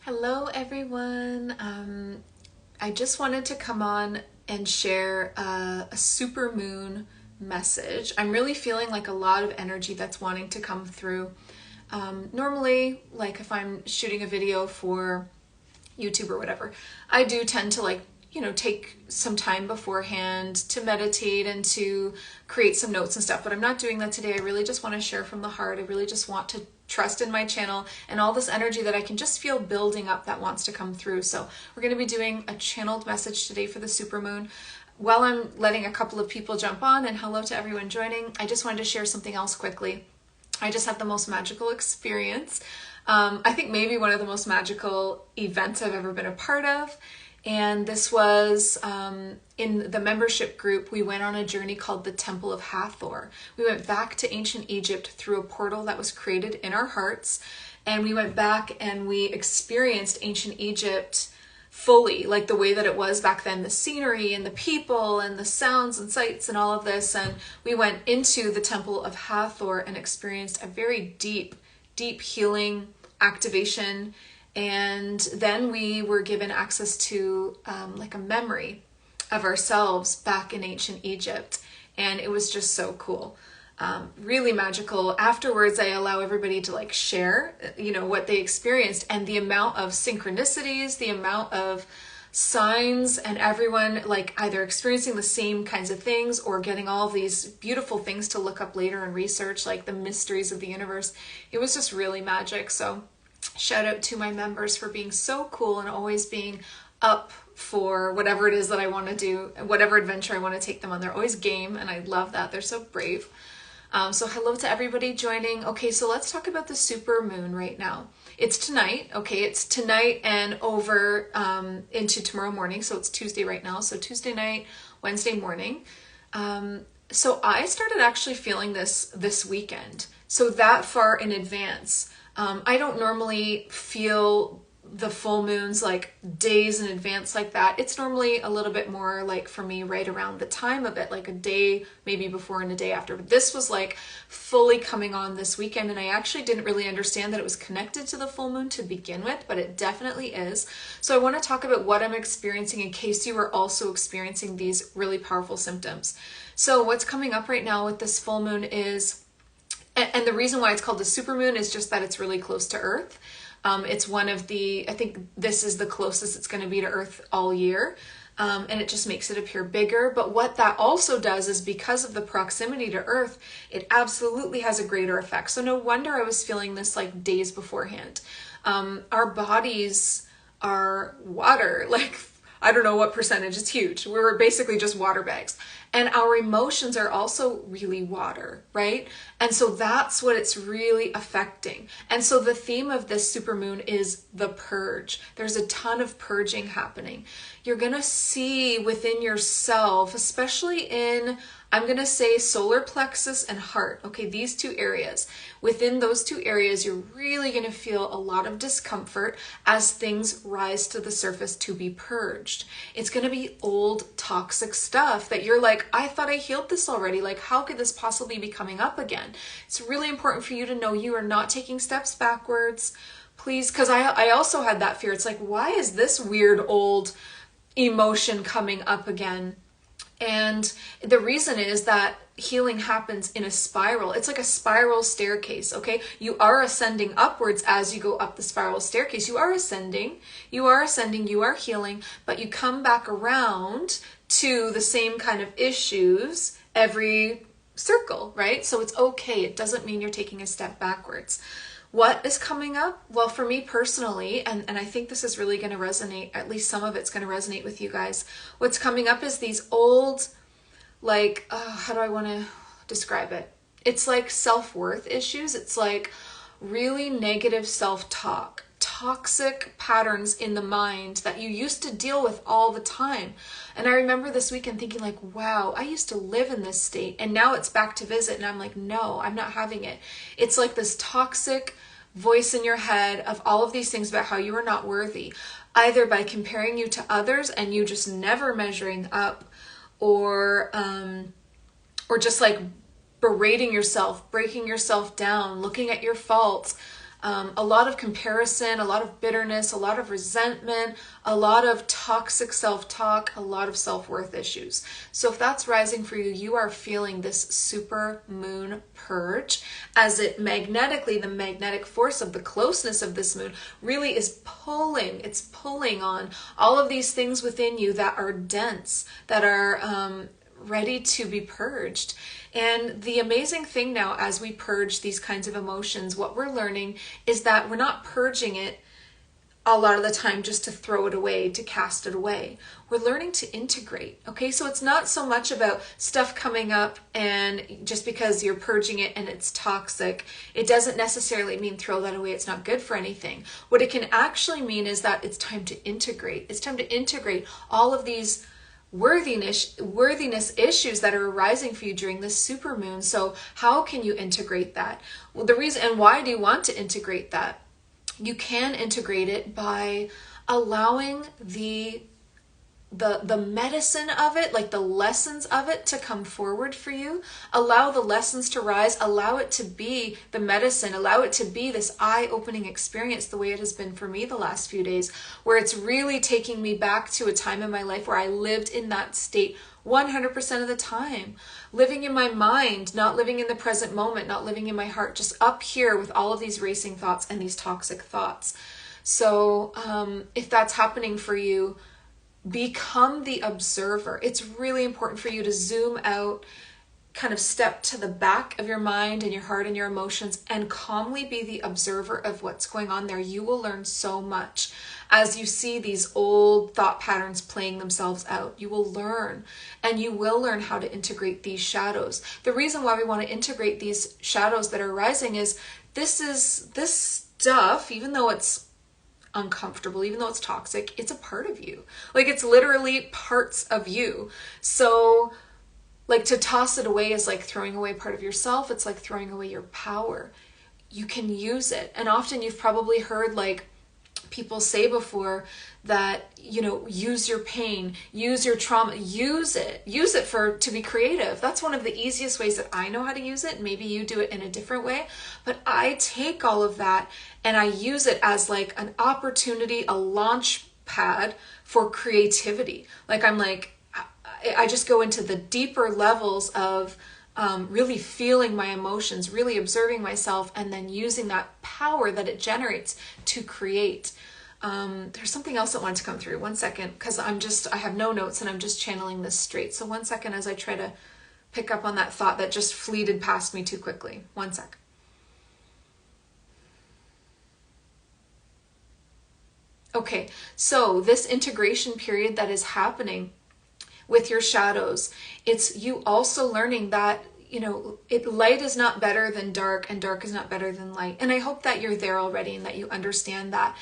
Hello everyone. I just wanted to come on and share a supermoon message. I'm really feeling like a lot of energy that's wanting to come through. Normally, like if I'm shooting a video for YouTube or whatever, I do tend to take some time beforehand to meditate and to create some notes and stuff, but I'm not doing that today. I really just want to share from the heart. I really just want to trust in my channel and all this energy that I can just feel building up that wants to come through. So we're going to be doing a channeled message today for the supermoon. While I'm letting a couple of people jump on, and hello to everyone joining, I just wanted to share something else quickly. I just had the most magical experience. I think maybe one of the most magical events I've ever been a part of. And this was in the membership group. We went on a journey called the Temple of Hathor. We went back to ancient Egypt through a portal that was created in our hearts. And we went back and we experienced ancient Egypt fully, like the way that it was back then, the scenery and the people and the sounds and sights and all of this. And we went into the Temple of Hathor and experienced a very deep healing activation. And then we were given access to like a memory of ourselves back in ancient Egypt. And it was just so cool. Really magical. Afterwards, I allow everybody to share, what they experienced, and the amount of synchronicities, the amount of signs, and everyone either experiencing the same kinds of things or getting all of these beautiful things to look up later and research, like the mysteries of the universe. It was just really magic. So shout out to my members for being so cool and always being up for whatever it is that I want to do, whatever adventure I want to take them on. They're always game, and I love that. They're so brave. So hello to everybody joining. Okay, so let's talk about the super moon right now. It's tonight, okay? It's tonight and over into tomorrow morning. So it's Tuesday right now. So Tuesday night, Wednesday morning. So I started actually feeling this weekend. So that far in advance. I don't normally feel the full moons days in advance like that. It's normally a little bit more for me right around the time of it, like a day maybe before and a day after. But this was fully coming on this weekend, and I actually didn't really understand that it was connected to the full moon to begin with, but it definitely is. So I want to talk about what I'm experiencing in case you are also experiencing these really powerful symptoms. So what's coming up right now with this full moon is, and the reason why it's called the supermoon is just that it's really close to Earth. It's one of I think this is the closest it's going to be to Earth all year. And it just makes it appear bigger. But what that also does is, because of the proximity to Earth, it absolutely has a greater effect. So no wonder I was feeling this days beforehand. Our bodies are water, I don't know what percentage, it's huge. We're basically just water bags. And our emotions are also really water, right? And so that's what it's really affecting. And so the theme of this supermoon is the purge. There's a ton of purging happening. You're going to see within yourself, especially in, I'm going to say, solar plexus and heart. Okay, these two areas. Within those two areas, you're really going to feel a lot of discomfort as things rise to the surface to be purged. It's going to be old toxic stuff that you're like, I thought I healed this already. How could this possibly be coming up again? It's really important for you to know you are not taking steps backwards. Please, because I also had that fear. It's why is this weird old emotion coming up again? And the reason is that healing happens in a spiral. It's like a spiral staircase, okay? You are ascending upwards as you go up the spiral staircase. You are ascending, you are healing, but you come back around to the same kind of issues every circle, right? So it's okay. It doesn't mean you're taking a step backwards. What is coming up? Well, for me personally, and I think this is really going to resonate, at least some of it's going to resonate with you guys. What's coming up is these old, how do I want to describe it? It's like self-worth issues. It's really negative self-talk, toxic patterns in the mind that you used to deal with all the time. And I remember this weekend thinking wow, I used to live in this state and now it's back to visit. And I'm no, I'm not having it. It's this toxic voice in your head of all of these things about how you are not worthy, either by comparing you to others and you just never measuring up, or just berating yourself, breaking yourself down, looking at your faults, a lot of comparison, a lot of bitterness, a lot of resentment, a lot of toxic self-talk, a lot of self-worth issues. So if that's rising for you, you are feeling this super moon purge as it magnetically, the magnetic force of the closeness of this moon really is pulling, it's pulling on all of these things within you that are dense, that are ready to be purged. And the amazing thing now, as we purge these kinds of emotions, what we're learning is that we're not purging it a lot of the time just to throw it away, to cast it away. We're learning to integrate, okay? So it's not so much about stuff coming up and just because you're purging it and it's toxic, it doesn't necessarily mean throw that away, it's not good for anything. What it can actually mean is that it's time to integrate. It's time to integrate all of these worthiness issues that are arising for you during this supermoon. So how can you integrate that? Well, the reason, and why do you want to integrate that? You can integrate it by allowing the medicine of it, like the lessons of it, to come forward for you. Allow the lessons to rise, allow it to be the medicine, allow it to be this eye-opening experience the way it has been for me the last few days, where it's really taking me back to a time in my life where I lived in that state 100% of the time, living in my mind, not living in the present moment, not living in my heart, just up here with all of these racing thoughts and these toxic thoughts. So if that's happening for you, become the observer. It's really important for you to zoom out, kind of step to the back of your mind and your heart and your emotions and calmly be the observer of what's going on there. You will learn so much as you see these old thought patterns playing themselves out. You will learn, and you will learn how to integrate these shadows. The reason why we want to integrate these shadows that are rising is this stuff, even though it's uncomfortable, even though it's toxic, it's a part of you. Like, it's literally parts of you. So like, to toss it away is like throwing away part of yourself. It's like throwing away your power. You can use it. And often you've probably heard like people say before that, you know, use your pain, use your trauma, use it to be creative. That's one of the easiest ways that I know how to use it. Maybe you do it in a different way, but I take all of that and I use it as like an opportunity, a launch pad for creativity. Like, I just go into the deeper levels of really feeling my emotions, really observing myself, and then using that power that it generates to create. There's something else that wanted to come through. One second, because I have no notes and I'm just channeling this straight. So one second as I try to pick up on that thought that just fleeted past me too quickly. One sec. Okay, so this integration period that is happening with your shadows, it's you also learning that, you know, light is not better than dark and dark is not better than light. And I hope that you're there already and that you understand that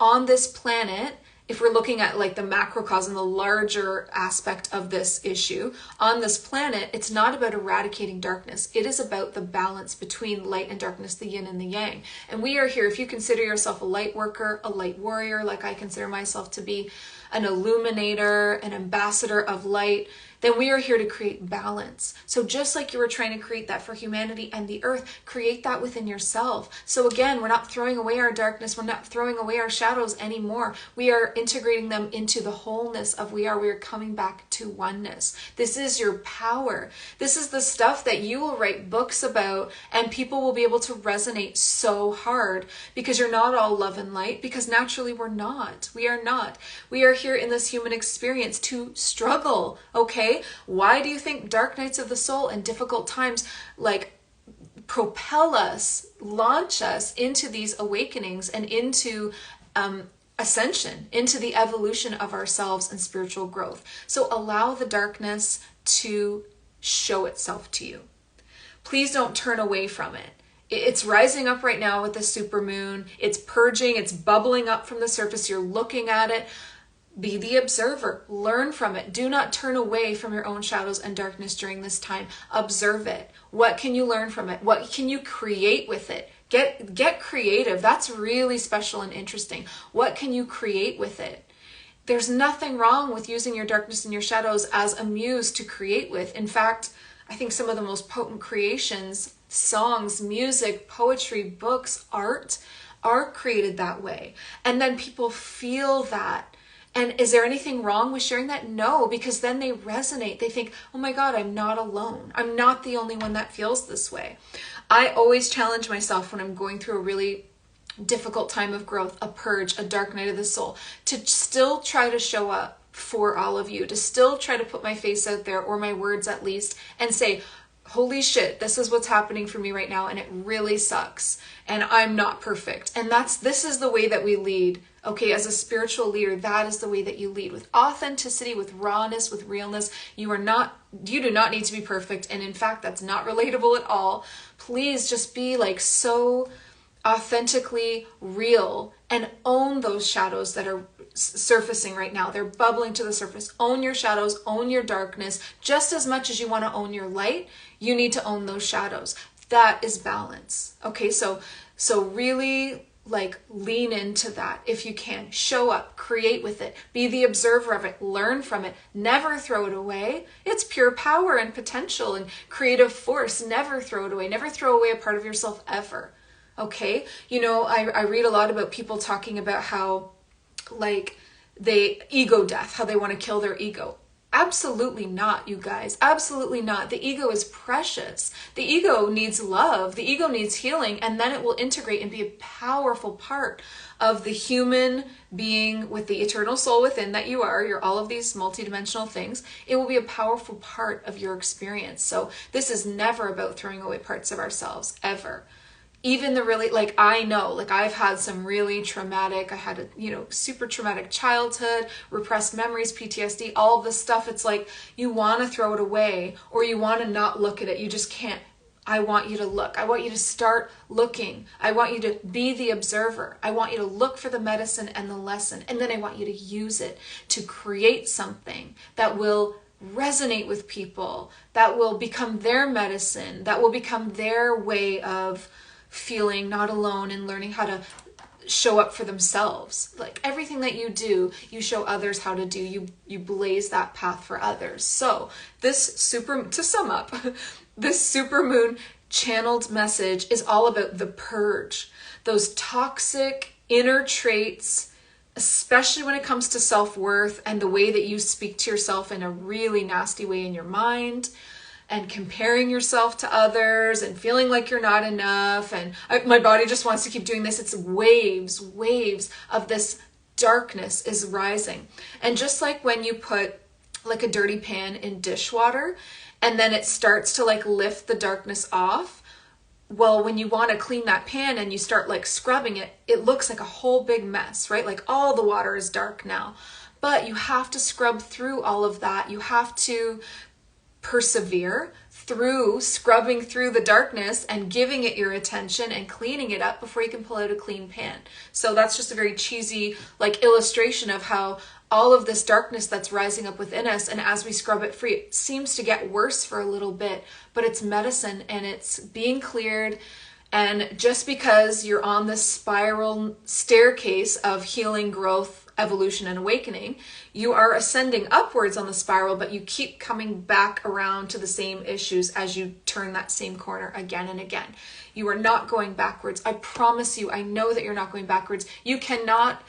on this planet, if we're looking at like the macrocosm, the larger aspect of this issue, on this planet, it's not about eradicating darkness. It is about the balance between light and darkness, the yin and the yang. And we are here, if you consider yourself a light worker, a light warrior, like I consider myself to be, an illuminator, an ambassador of light, then we are here to create balance. So just like you were trying to create that for humanity and the earth, create that within yourself. So again, we're not throwing away our darkness, we're not throwing away our shadows anymore. We are integrating them into the wholeness of we are coming back to oneness. This is your power. This is the stuff that you will write books about and people will be able to resonate so hard, because you're not all love and light, because naturally we're not. We are not. We are here in this human experience to struggle, okay? Why do you think dark nights of the soul and difficult times like propel us, launch us into these awakenings and into ascension, into the evolution of ourselves and spiritual growth? So allow the darkness to show itself to you. Please don't turn away from it. It's rising up right now with the supermoon. It's purging, it's bubbling up from the surface. You're looking at it. Be the observer, learn from it. Do not turn away from your own shadows and darkness during this time. Observe it. What can you learn from it? What can you create with it? Get creative. That's really special and interesting. What can you create with it? There's nothing wrong with using your darkness and your shadows as a muse to create with. In fact, I think some of the most potent creations, songs, music, poetry, books, art, are created that way. And then people feel that. And is there anything wrong with sharing that? No, because then they resonate. They think, oh my God, I'm not alone. I'm not the only one that feels this way. I always challenge myself when I'm going through a really difficult time of growth, a purge, a dark night of the soul, to still try to show up for all of you, to still try to put my face out there, or my words at least, and say, holy shit, this is what's happening for me right now, and it really sucks, and I'm not perfect. And this is the way that we lead. Okay, as a spiritual leader, that is the way that you lead, with authenticity, with rawness, with realness. You do not need to be perfect, and in fact, that's not relatable at all. Please just be like so authentically real and own those shadows that are surfacing right now. They're bubbling to the surface. Own your shadows, own your darkness. Just as much as you want to own your light, you need to own those shadows. That is balance. Okay, so really like lean into that if you can. Show up, create with it, be the observer of it, learn from it, never throw it away. It's pure power and potential and creative force. Never throw it away. Never throw away a part of yourself ever. Okay, I read a lot about people talking about how ego death, how they want to kill their ego. Absolutely not, you guys. Absolutely not. The ego is precious. The ego needs love. The ego needs healing, and then it will integrate and be a powerful part of the human being with the eternal soul within that you are. You're all of these multidimensional things. It will be a powerful part of your experience. So this is never about throwing away parts of ourselves, ever. Even the really, I know, I've had some really traumatic, I had a, super traumatic childhood, repressed memories, PTSD, all of this stuff. It's like, you want to throw it away, or you want to not look at it. You just can't. I want you to look. I want you to start looking. I want you to be the observer. I want you to look for the medicine and the lesson. And then I want you to use it to create something that will resonate with people, that will become their medicine, that will become their way of feeling not alone and learning how to show up for themselves. Like everything that you do, you show others how to do. You blaze that path for others. So to sum up, this supermoon channeled message is all about the purge, those toxic inner traits, especially when it comes to self-worth and the way that you speak to yourself in a really nasty way in your mind, and comparing yourself to others and feeling like you're not enough. And my body just wants to keep doing this. It's waves of this darkness is rising. And just like when you put like a dirty pan in dishwater and then it starts to lift the darkness off, well, when you want to clean that pan and you start scrubbing it, it looks like a whole big mess, right? Like all the water is dark now. But you have to scrub through all of that. You have to persevere through scrubbing through the darkness and giving it your attention and cleaning it up before you can pull out a clean pan. So that's just a very cheesy illustration of how all of this darkness that's rising up within us, and as we scrub it free, it seems to get worse for a little bit, but it's medicine and it's being cleared. And just because you're on this spiral staircase of healing, growth, evolution, and awakening, you are ascending upwards on the spiral, but you keep coming back around to the same issues as you turn that same corner again and again. You are not going backwards. I promise you, I know that you're not going backwards. You cannot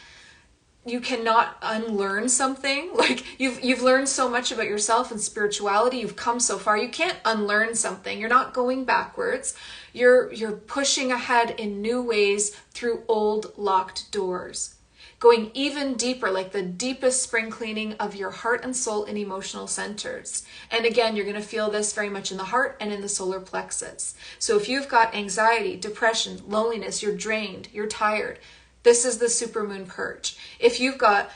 unlearn something. You've learned so much about yourself and spirituality. You've come so far. You can't unlearn something. You're not going backwards. You're pushing ahead in new ways through old locked doors. Going even deeper, like the deepest spring cleaning of your heart and soul and emotional centers. And again, you're going to feel this very much in the heart and in the solar plexus. So if you've got anxiety, depression, loneliness, you're drained, you're tired, this is the supermoon purge. If you've got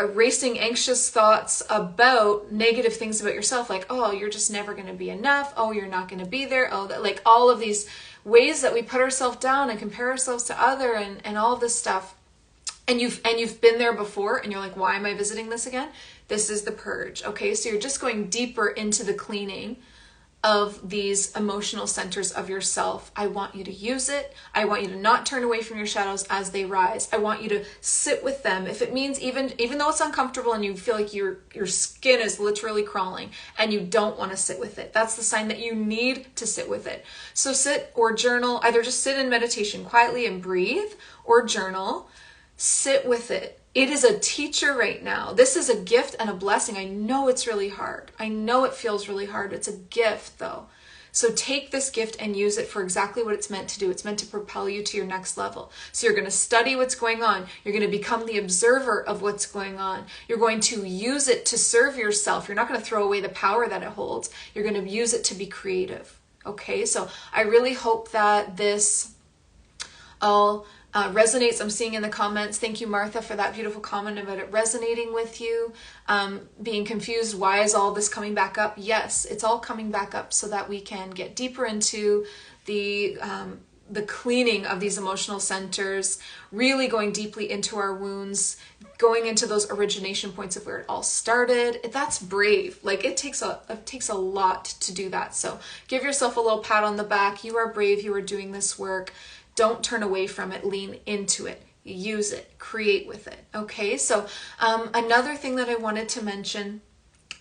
racing, anxious thoughts about negative things about yourself, like, oh, you're just never going to be enough, oh, you're not going to be there, oh, all of these ways that we put ourselves down and compare ourselves to other and all of this stuff, and you've been there before and you're like, why am I visiting this again? This is the purge. Okay, so you're just going deeper into the cleaning of these emotional centers of yourself. I want you to use it. I want you to not turn away from your shadows as they rise. I want you to sit with them. If it means even though it's uncomfortable and you feel like your skin is literally crawling and you don't want to sit with it, that's the sign that you need to sit with it. So sit or journal, either just sit in meditation quietly and breathe, or journal, sit with it. It is a teacher right now. This is a gift and a blessing. I know it's really hard. I know it feels really hard. It's a gift though. So take this gift and use it for exactly what it's meant to do. It's meant to propel you to your next level. So you're going to study what's going on. You're going to become the observer of what's going on. You're going to use it to serve yourself. You're not going to throw away the power that it holds. You're going to use it to be creative. Okay, so I really hope that this all resonates. I'm seeing in the comments, thank you Martha for that beautiful comment about it resonating with you, being confused, why is all this coming back up? Yes, it's all coming back up so that we can get deeper into the cleaning of these emotional centers, really going deeply into our wounds, going into those origination points of where it all started. That's brave. Like it takes a lot to do that. So give yourself a little pat on the back. You are brave. You are doing this work. Don't turn away from it, lean into it, use it, create with it. Okay, so another thing that I wanted to mention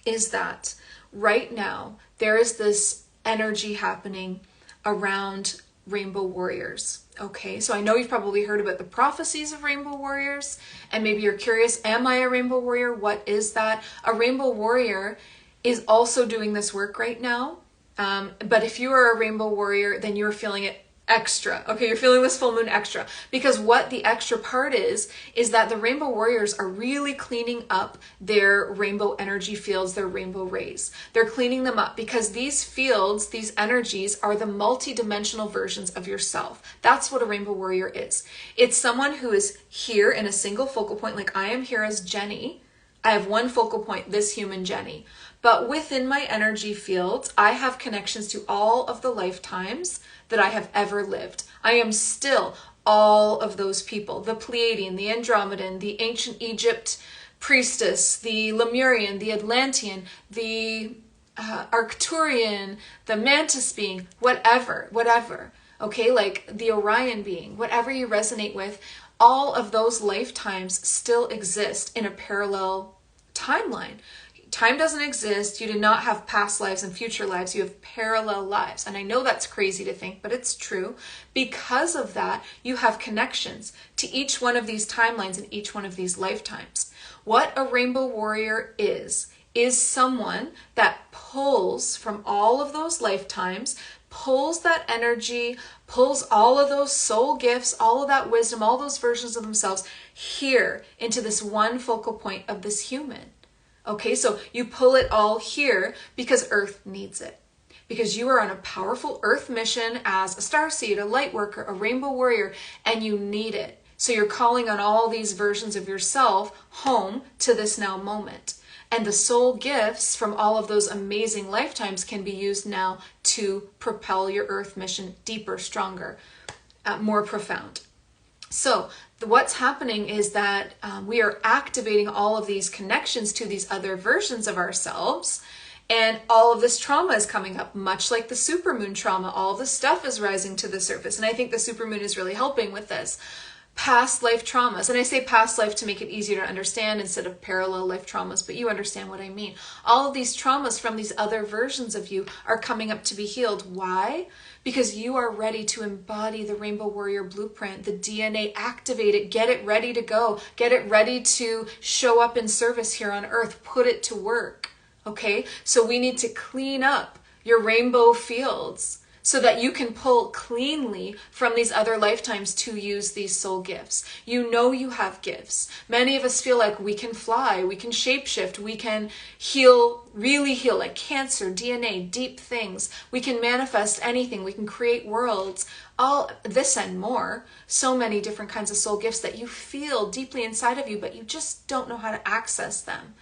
is that right now there is this energy happening around rainbow warriors. Okay, so I know you've probably heard about the prophecies of rainbow warriors, and maybe you're curious, am I a rainbow warrior? What is that? A rainbow warrior is also doing this work right now. But if you are a rainbow warrior, then you're feeling it extra. Okay, you're feeling this full moon extra, because what the extra part is that the rainbow warriors are really cleaning up their rainbow energy fields, their rainbow rays. They're cleaning them up because these fields, these energies are the multi-dimensional versions of yourself. That's what a rainbow warrior is. It's someone who is here in a single focal point, like I am here as Jenny. I have one focal point, this human Jenny. But within my energy fields, I have connections to all of the lifetimes that I have ever lived. I am still all of those people, the Pleiadian, the Andromedan, the ancient Egypt priestess, the Lemurian, the Atlantean, the Arcturian, the Mantis being, whatever, okay, like the Orion being, whatever you resonate with, all of those lifetimes still exist in a parallel timeline. Time doesn't exist. You do not have past lives and future lives. You have parallel lives. And I know that's crazy to think, but it's true. Because of that, you have connections to each one of these timelines and each one of these lifetimes. What a rainbow warrior is someone that pulls from all of those lifetimes, pulls that energy, pulls all of those soul gifts, all of that wisdom, all those versions of themselves here into this one focal point of this human. Okay, so you pull it all here because Earth needs it. Because you are on a powerful Earth mission as a starseed, a light worker, a rainbow warrior, and you need it. So you're calling on all these versions of yourself home to this now moment. And the soul gifts from all of those amazing lifetimes can be used now to propel your Earth mission deeper, stronger, more profound. So what's happening is that we are activating all of these connections to these other versions of ourselves, and all of this trauma is coming up, much like the supermoon trauma. All of this stuff is rising to the surface, and I think the supermoon is really helping with this. Past life traumas, and I say past life to make it easier to understand instead of parallel life traumas, but you understand what I mean. All of these traumas from these other versions of you are coming up to be healed. Why? Because you are ready to embody the Rainbow Warrior blueprint, the DNA, activate it, get it ready to go, get it ready to show up in service here on Earth, put it to work. Okay, so we need to clean up your rainbow fields so that you can pull cleanly from these other lifetimes to use these soul gifts. You know you have gifts. Many of us feel like we can fly, we can shapeshift, we can heal, really heal, like cancer, DNA, deep things. We can manifest anything, we can create worlds, all this and more. So many different kinds of soul gifts that you feel deeply inside of you, but you just don't know how to access them.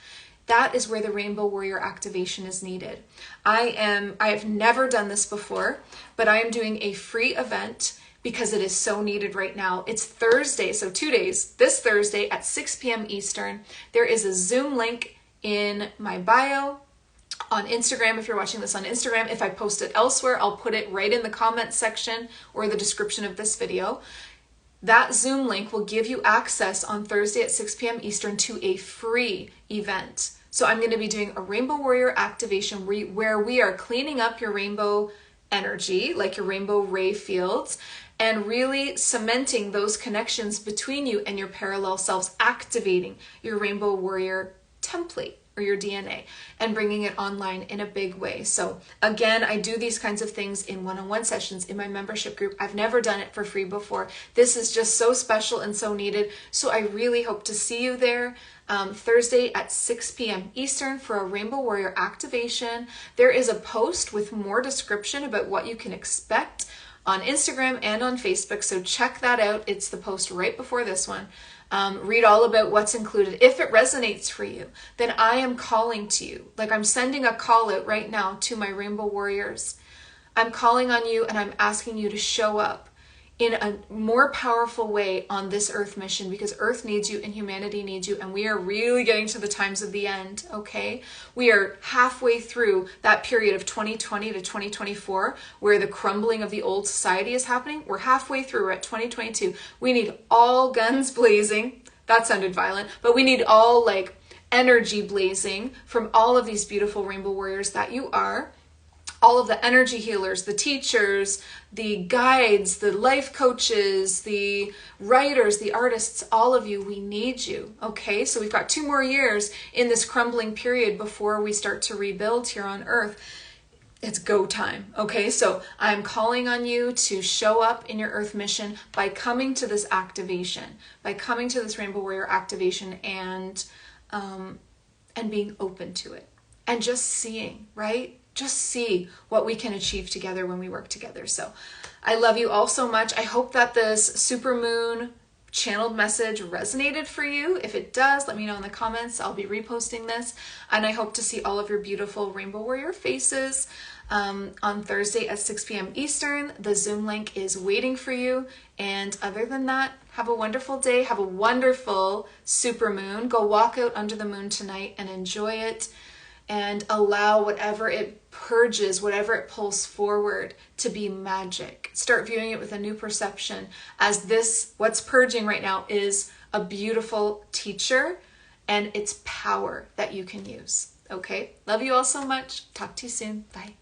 That is where the Rainbow Warrior activation is needed. I have never done this before, but I am doing a free event because it is so needed right now. It's Thursday, so 2 days, this Thursday at 6 p.m. Eastern. There is a Zoom link in my bio. on Instagram. If you're watching this on Instagram, if I post it elsewhere, I'll put it right in the comments section or the description of this video. That Zoom link will give you access on Thursday at 6 p.m. Eastern to a free event. So I'm going to be doing a Rainbow Warrior activation where we are cleaning up your rainbow energy, like your rainbow ray fields, and really cementing those connections between you and your parallel selves, activating your Rainbow Warrior template or your DNA and bringing it online in a big way. So again, I do these kinds of things in one-on-one sessions in my membership group. I've never done it for free before. This is just so special and so needed. So I really hope to see you there Thursday at 6 p.m. Eastern for a Rainbow Warrior activation. There is a post with more description about what you can expect on Instagram and on Facebook. So check that out. It's the post right before this one. Read all about what's included. If it resonates for you, then I am calling to you. Like I'm sending a call out right now to my Rainbow Warriors. I'm calling on you and I'm asking you to show up in a more powerful way on this Earth mission, because Earth needs you and humanity needs you, and we are really getting to the times of the end, okay? We are halfway through that period of 2020 to 2024 where the crumbling of the old society is happening. We're halfway through, we're at 2022. We need all guns blazing. That sounded violent, but we need all like energy blazing from all of these beautiful Rainbow Warriors that you are. All of the energy healers, the teachers, the guides, the life coaches, the writers, the artists, all of you, we need you, okay? So we've got 2 more years in this crumbling period before we start to rebuild here on Earth. It's go time, okay? So I'm calling on you to show up in your Earth mission by coming to this activation, by coming to this Rainbow Warrior activation and being open to it and just seeing, right? Just see what we can achieve together when we work together. So I love you all so much. I hope that this Supermoon channeled message resonated for you. If it does, let me know in the comments. I'll be reposting this. And I hope to see all of your beautiful Rainbow Warrior faces on Thursday at 6 p.m. Eastern. The Zoom link is waiting for you. And other than that, have a wonderful day. Have a wonderful supermoon. Go walk out under the moon tonight and enjoy it. And allow whatever it purges, whatever it pulls forward to be magic. Start viewing it with a new perception, as this, what's purging right now, is a beautiful teacher and its power that you can use. Okay? Love you all so much. Talk to you soon. Bye.